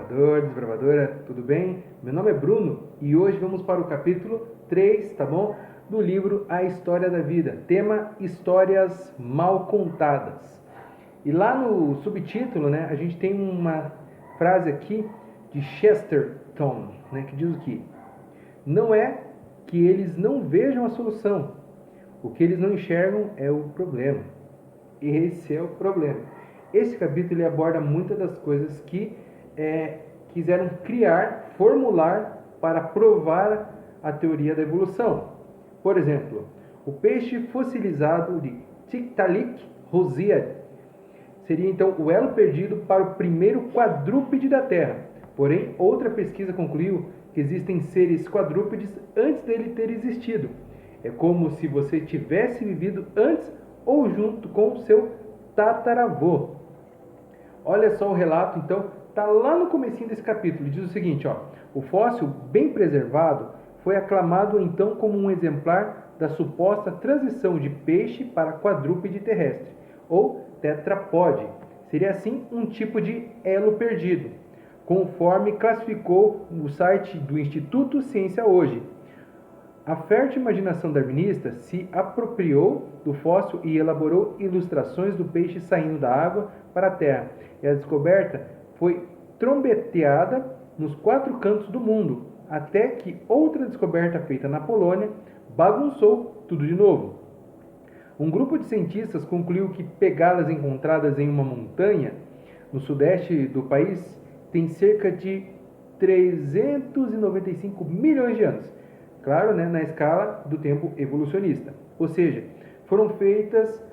desbravador, desbravadora, tudo bem? Meu nome é Bruno e hoje vamos para o capítulo 3, tá bom? Do livro A História da Vida, tema Histórias Mal Contadas. E lá no subtítulo, né, a gente tem uma frase aqui de Chesterton, né, que diz o que? Não é que eles não vejam a solução, o que eles não enxergam é o problema. Esse é o problema. Esse capítulo ele aborda muitas das coisas que quiseram criar, formular para provar a teoria da evolução. Por exemplo, o peixe fossilizado de Tiktaalik rosier seria então o elo perdido para o primeiro quadrúpede da Terra. Porém, outra pesquisa concluiu que existem seres quadrúpedes antes dele ter existido. É como se você tivesse vivido antes ou junto com o seu tataravô. Olha só o relato, então, está lá no comecinho desse capítulo. Diz o seguinte, ó: o fóssil bem preservado foi aclamado então como um exemplar da suposta transição de peixe para quadrúpede terrestre, ou tetrapode. Seria assim um tipo de elo perdido, conforme classificou o site do Instituto Ciência Hoje. A fértil imaginação darwinista se apropriou do fóssil e elaborou ilustrações do peixe saindo da água para a terra. E a descoberta foi trombeteada nos 4 cantos do mundo, até que outra descoberta feita na Polônia bagunçou tudo de novo. Um grupo de cientistas concluiu que pegalas encontradas em uma montanha no sudeste do país tem cerca de 395 milhões de anos. Claro, né, na escala do tempo evolucionista. Ou seja, foram feitas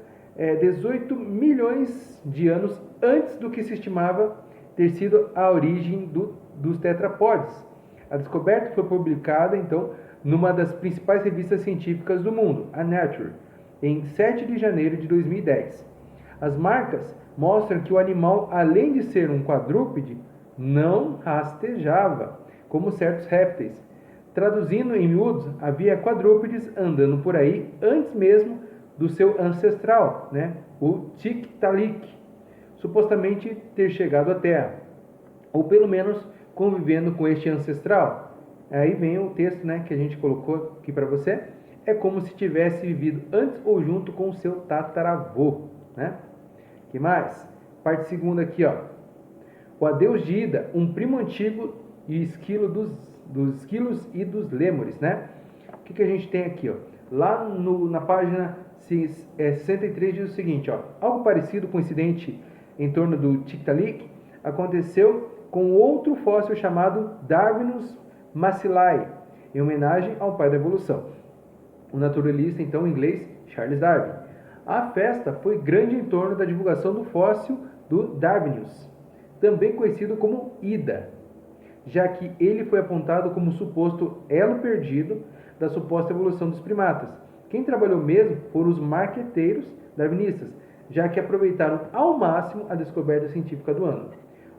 18 milhões de anos antes do que se estimava ter sido a origem dos tetrapodes. A descoberta foi publicada, então, numa das principais revistas científicas do mundo, a Nature, em 7 de janeiro de 2010. As marcas mostram que o animal, além de ser um quadrúpede, não rastejava, como certos répteis. Traduzindo em miúdos, havia quadrúpedes andando por aí antes mesmo do seu ancestral, né, o Tiktaalik, supostamente ter chegado à Terra, ou pelo menos convivendo com este ancestral. Aí vem o texto, né, que a gente colocou aqui para você. É como se tivesse vivido antes ou junto com o seu tataravô, né? Que mais? Parte segunda aqui, ó. O adeus de Ida, um primo antigo e esquilo dos esquilos e dos lêmures, né? O que a gente tem aqui, ó? Lá na página 63 diz o seguinte, ó: algo parecido com o incidente em torno do Tiktaalik aconteceu com outro fóssil chamado Darwinus macillae, em homenagem ao pai da evolução, o naturalista então inglês Charles Darwin. A festa foi grande em torno da divulgação do fóssil do Darwinus, também conhecido como Ida, já que ele foi apontado como suposto elo perdido da suposta evolução dos primatas. Quem trabalhou mesmo foram os marqueteiros darwinistas, já que aproveitaram ao máximo a descoberta científica do ano.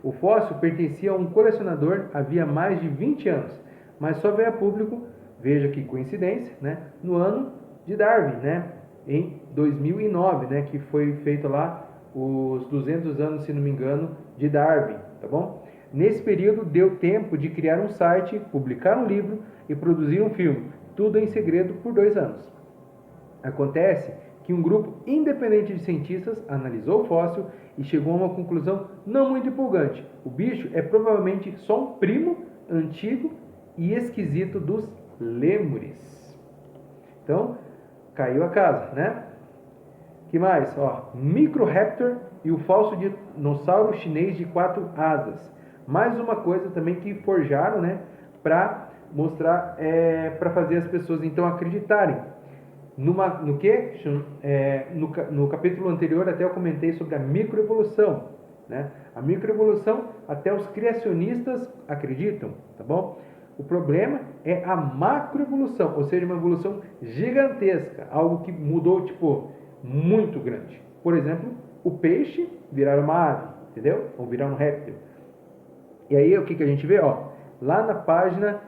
O fóssil pertencia a um colecionador havia mais de 20 anos, mas só veio a público, veja que coincidência, né, no ano de Darwin, né, em 2009, né, que foi feito lá os 200 anos, se não me engano, de Darwin, tá bom? Nesse período deu tempo de criar um site, publicar um livro e produzir um filme, tudo em segredo por 2 anos. Acontece que um grupo independente de cientistas analisou o fóssil e chegou a uma conclusão não muito empolgante. O bicho é provavelmente só um primo antigo e esquisito dos lêmures. Então, caiu a casa, né? Que mais? Ó, Microraptor e o falso dinossauro chinês de 4 asas. Mais uma coisa também que forjaram, né, para mostrar, para fazer as pessoas então acreditarem. No que? No capítulo anterior até eu comentei sobre a microevolução, né? A microevolução até os criacionistas acreditam, tá bom? O problema é a macroevolução, ou seja, uma evolução gigantesca, algo que mudou, tipo, muito grande. Por exemplo, o peixe virar uma ave, entendeu? Ou virar um réptil. E aí o que a gente vê? Ó, lá na página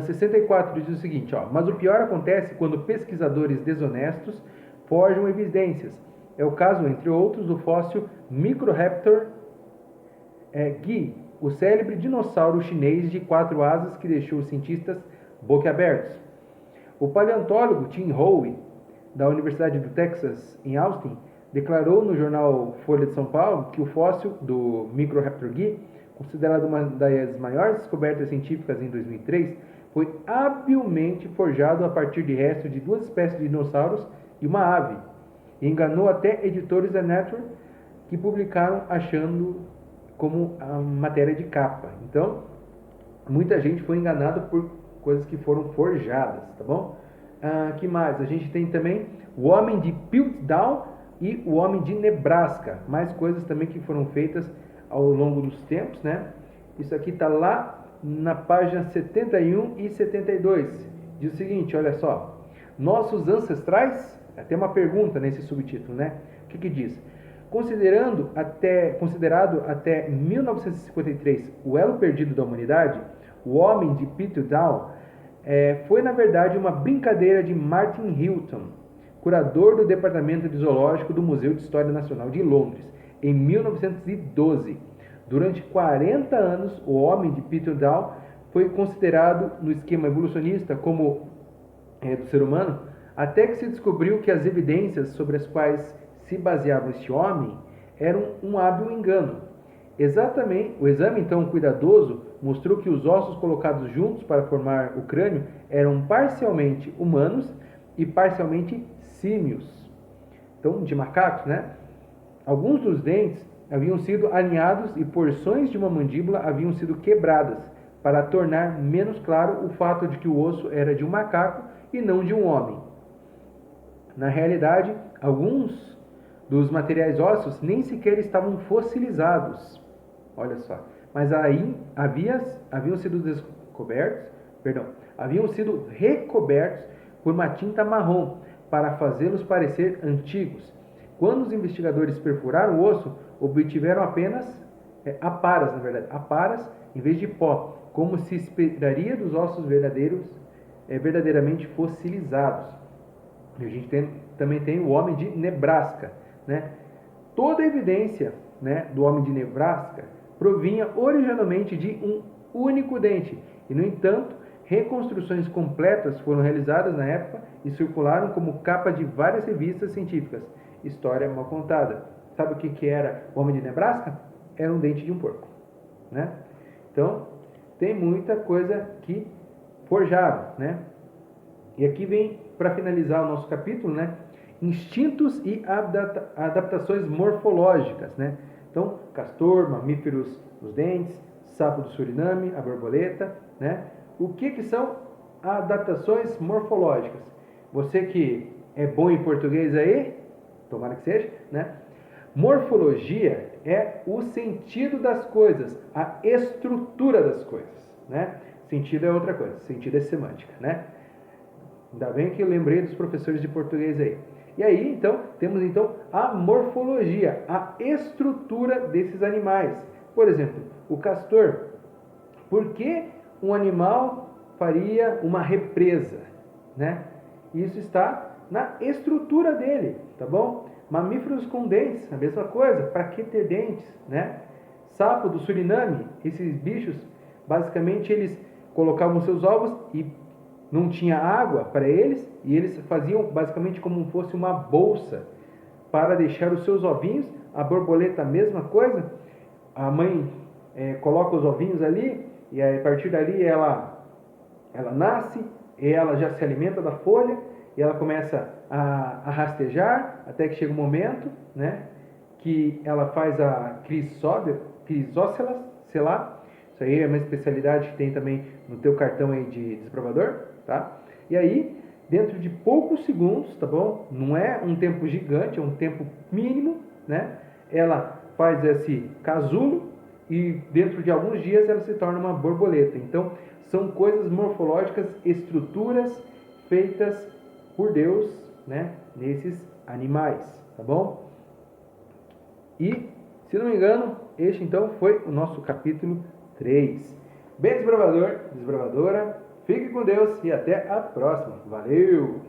64 diz o seguinte, ó: mas o pior acontece quando pesquisadores desonestos forjam evidências. É o caso, entre outros, do fóssil Microraptor Guy, o célebre dinossauro chinês de 4 asas que deixou os cientistas boquiabertos. O paleontólogo Tim Howe, da Universidade do Texas, em Austin, declarou no jornal Folha de São Paulo que o fóssil do Microraptor Guy, considerado uma das maiores descobertas científicas em 2003, foi habilmente forjado a partir de restos de 2 espécies de dinossauros e uma ave, e enganou até editores da Nature que publicaram achando como a matéria de capa. Então, muita gente foi enganada por coisas que foram forjadas, tá bom? Que mais? A gente tem também o Homem de Piltdown e o Homem de Nebraska. Mais coisas também que foram feitas ao longo dos tempos, né? Isso aqui está lá na página 71 e 72. Diz o seguinte, olha só. Nossos ancestrais, tem uma pergunta nesse subtítulo, né? O que diz? Considerado até 1953 o elo perdido da humanidade, o Homem de Piltdown foi na verdade uma brincadeira de Martin Hilton, curador do Departamento de Zoológico do Museu de História Nacional de Londres, em 1912. Durante 40 anos, o Homem de Piltdown foi considerado no esquema evolucionista como do ser humano, até que se descobriu que as evidências sobre as quais se baseava este homem eram um hábil engano. Exatamente, o exame então cuidadoso mostrou que os ossos colocados juntos para formar o crânio eram parcialmente humanos e parcialmente símios, então de macacos, né? Alguns dos dentes haviam sido alinhados e porções de uma mandíbula haviam sido quebradas para tornar menos claro o fato de que o osso era de um macaco e não de um homem. Na realidade, alguns dos materiais ósseos nem sequer estavam fossilizados. Olha só. Mas aí haviam sido recobertos por uma tinta marrom para fazê-los parecer antigos. Quando os investigadores perfuraram o osso, obtiveram apenas aparas em vez de pó, como se esperaria dos ossos verdadeiramente fossilizados. E a gente também tem o Homem de Nebraska, né? Toda a evidência, né, do Homem de Nebraska provinha originalmente de um único dente. E, no entanto, reconstruções completas foram realizadas na época e circularam como capa de várias revistas científicas. História mal contada. Sabe o que era o Homem de Nebraska? Era um dente de um porco, né? Então, tem muita coisa que forjaram, né? E aqui vem, para finalizar o nosso capítulo, né? Instintos e adaptações morfológicas, né? Então, castor, mamíferos nos dentes, sapo do Suriname, a borboleta, né? O que são adaptações morfológicas? Você que é bom em português aí, tomara que seja, né? Morfologia é o sentido das coisas, a estrutura das coisas, né? Sentido é outra coisa, sentido é semântica, né? Ainda bem que eu lembrei dos professores de português aí. E aí, então, temos a morfologia, a estrutura desses animais. Por exemplo, o castor. Por que um animal faria uma represa, né? Isso está na estrutura dele, tá bom? Mamíferos com dentes, a mesma coisa. Para que ter dentes, né? Sapo do Suriname, esses bichos, basicamente eles colocavam seus ovos e não tinha água para eles, e eles faziam basicamente como se fosse uma bolsa para deixar os seus ovinhos. A borboleta, a mesma coisa. A mãe coloca os ovinhos ali, e a partir dali ela nasce, e ela já se alimenta da folha, e ela começa a rastejar, até que chega um momento, né, que ela faz a crisócelas, sei lá. Isso aí é uma especialidade que tem também no teu cartão aí de desbravador, tá? E aí, dentro de poucos segundos, tá bom? Não é um tempo gigante, é um tempo mínimo, né? Ela faz esse casulo e dentro de alguns dias ela se torna uma borboleta. Então, são coisas morfológicas, estruturas feitas por Deus, né? Nesses animais, tá bom? E, se não me engano, este então foi o nosso capítulo 3. Bem, desbravador, desbravadora, fique com Deus e até a próxima. Valeu!